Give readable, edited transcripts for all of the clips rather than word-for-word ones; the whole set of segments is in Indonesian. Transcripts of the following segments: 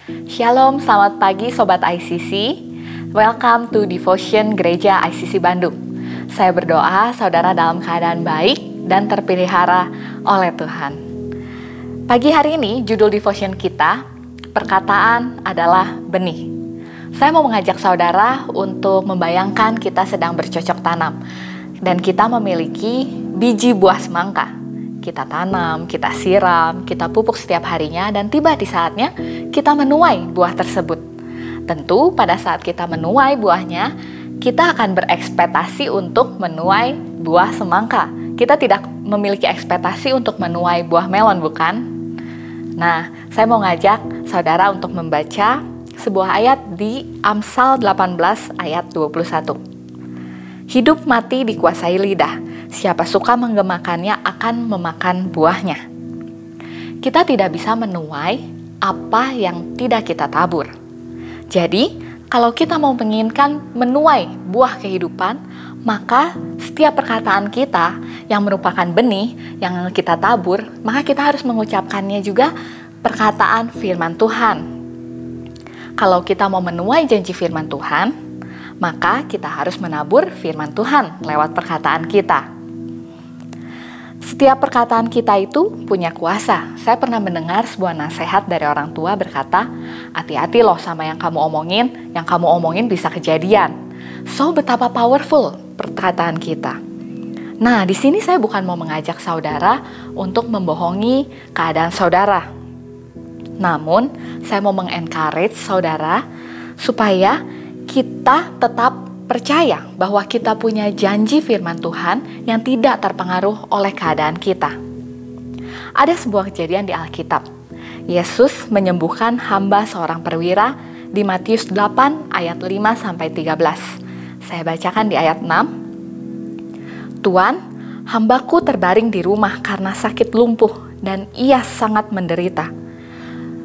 Shalom, selamat pagi Sobat ICC. Welcome to Devotion Gereja ICC Bandung. Saya berdoa saudara dalam keadaan baik dan terpelihara oleh Tuhan. Pagi hari ini judul Devotion kita, perkataan adalah benih. Saya mau mengajak saudara untuk membayangkan kita sedang bercocok tanam dan kita memiliki biji buah semangka. Kita tanam, kita siram, kita pupuk setiap harinya, dan tiba di saatnya kita menuai buah tersebut. Tentu pada saat kita menuai buahnya, kita akan berekspektasi untuk menuai buah semangka. Kita tidak memiliki ekspektasi untuk menuai buah melon, bukan? Nah, saya mau ngajak saudara untuk membaca sebuah ayat di Amsal 18 ayat 21. Hidup mati dikuasai lidah. Siapa suka menggemakannya akan memakan buahnya. Kita tidak bisa menuai apa yang tidak kita tabur. Jadi, kalau kita mau menginginkan menuai buah kehidupan, maka setiap perkataan kita yang merupakan benih yang kita tabur, maka kita harus mengucapkannya juga perkataan firman Tuhan. Kalau kita mau menuai janji firman Tuhan, maka kita harus menabur firman Tuhan lewat perkataan kita. Setiap perkataan kita itu punya kuasa. Saya pernah mendengar sebuah nasihat dari orang tua berkata, hati-hati loh sama yang kamu omongin bisa kejadian. So, betapa powerful perkataan kita. Nah, di sini saya bukan mau mengajak saudara untuk membohongi keadaan saudara. Namun, saya mau mengencourage saudara supaya kita tetap percaya bahwa kita punya janji firman Tuhan yang tidak terpengaruh oleh keadaan kita. Ada sebuah kejadian di Alkitab. Yesus menyembuhkan hamba seorang perwira di Matius 8 ayat 5-13. Saya bacakan di ayat 6. Tuan, hambaku terbaring di rumah karena sakit lumpuh dan ia sangat menderita.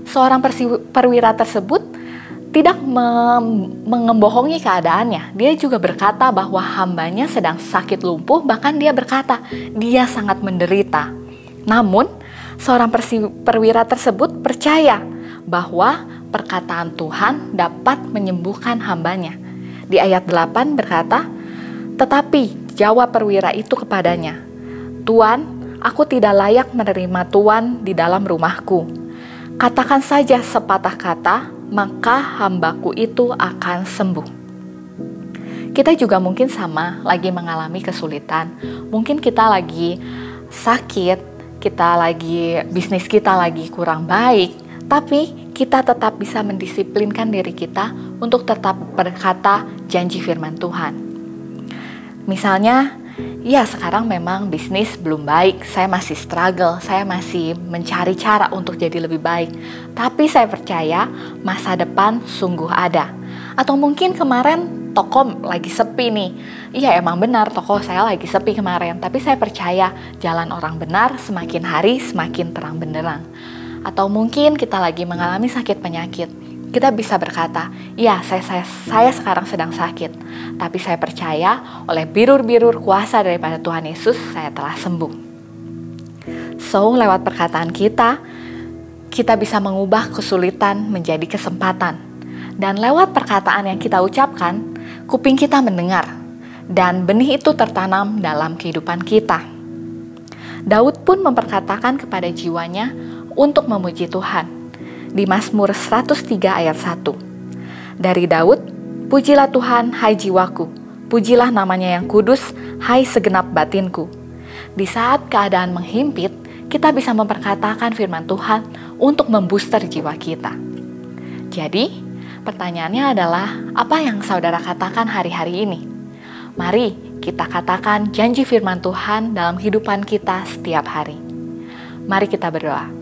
Seorang perwira tersebut tidak membohongi keadaannya. Dia juga berkata bahwa hambanya sedang sakit lumpuh, bahkan dia berkata dia sangat menderita. Namun, seorang perwira tersebut percaya bahwa perkataan Tuhan dapat menyembuhkan hambanya. Di ayat 8 berkata, tetapi jawab perwira itu kepadanya, Tuan, aku tidak layak menerima Tuan di dalam rumahku. Katakan saja sepatah kata, maka hambaku itu akan sembuh. Kita juga mungkin sama, lagi mengalami kesulitan. Mungkin kita lagi sakit, bisnis kita lagi kurang baik, tapi kita tetap bisa mendisiplinkan diri kita untuk tetap berkata janji firman Tuhan. Misalnya, ya sekarang memang bisnis belum baik, saya masih struggle, saya masih mencari cara untuk jadi lebih baik. Tapi saya percaya masa depan sungguh ada. Atau mungkin kemarin toko lagi sepi nih. Iya emang benar toko saya lagi sepi kemarin, tapi saya percaya jalan orang benar semakin hari semakin terang benderang. Atau mungkin kita lagi mengalami sakit penyakit. Kita bisa berkata, ya saya sekarang sedang sakit, tapi saya percaya oleh birur-birur kuasa daripada Tuhan Yesus, saya telah sembuh. So, lewat perkataan kita bisa mengubah kesulitan menjadi kesempatan. Dan lewat perkataan yang kita ucapkan, kuping kita mendengar, dan benih itu tertanam dalam kehidupan kita. Daud pun memperkatakan kepada jiwanya untuk memuji Tuhan. Di Mazmur 103 ayat 1. Dari Daud, pujilah Tuhan hai jiwaku, pujilah namanya yang kudus hai segenap batinku. Di saat keadaan menghimpit, kita bisa memperkatakan firman Tuhan untuk membooster jiwa kita. Jadi, pertanyaannya adalah apa yang saudara katakan hari-hari ini? Mari kita katakan janji firman Tuhan dalam kehidupan kita setiap hari. Mari kita berdoa.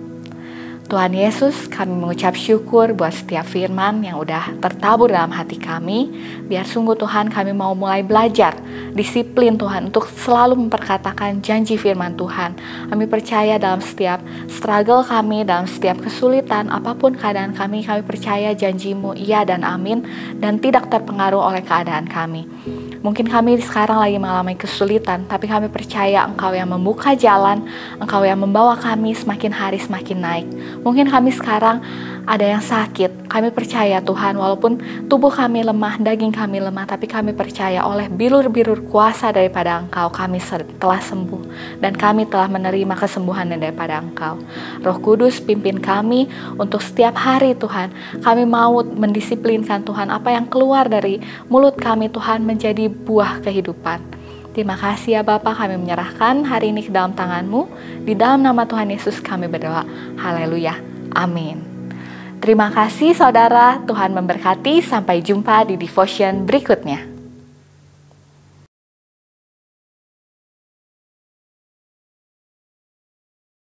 Tuhan Yesus, kami mengucap syukur buat setiap firman yang udah tertabur dalam hati kami. Biar sungguh Tuhan kami mau mulai belajar, disiplin Tuhan untuk selalu memperkatakan janji firman Tuhan. Kami percaya dalam setiap struggle kami, dalam setiap kesulitan, apapun keadaan kami percaya janji-Mu iya dan amin, dan tidak terpengaruh oleh keadaan kami. Mungkin kami sekarang lagi mengalami kesulitan, tapi kami percaya Engkau yang membuka jalan, Engkau yang membawa kami semakin hari semakin naik. Mungkin kami sekarang ada yang sakit, kami percaya Tuhan, walaupun tubuh kami lemah, daging kami lemah, tapi kami percaya oleh bilur-bilur kuasa daripada Engkau, kami telah sembuh, dan kami telah menerima kesembuhan daripada Engkau. Roh Kudus, pimpin kami untuk setiap hari Tuhan, kami mau mendisiplinkan Tuhan, apa yang keluar dari mulut kami Tuhan menjadi buah kehidupan. Terima kasih ya Bapa, kami menyerahkan hari ini ke dalam tangan-Mu. Di dalam nama Tuhan Yesus kami berdoa. Haleluya. Amin. Terima kasih saudara, Tuhan memberkati. Sampai jumpa di devotion berikutnya.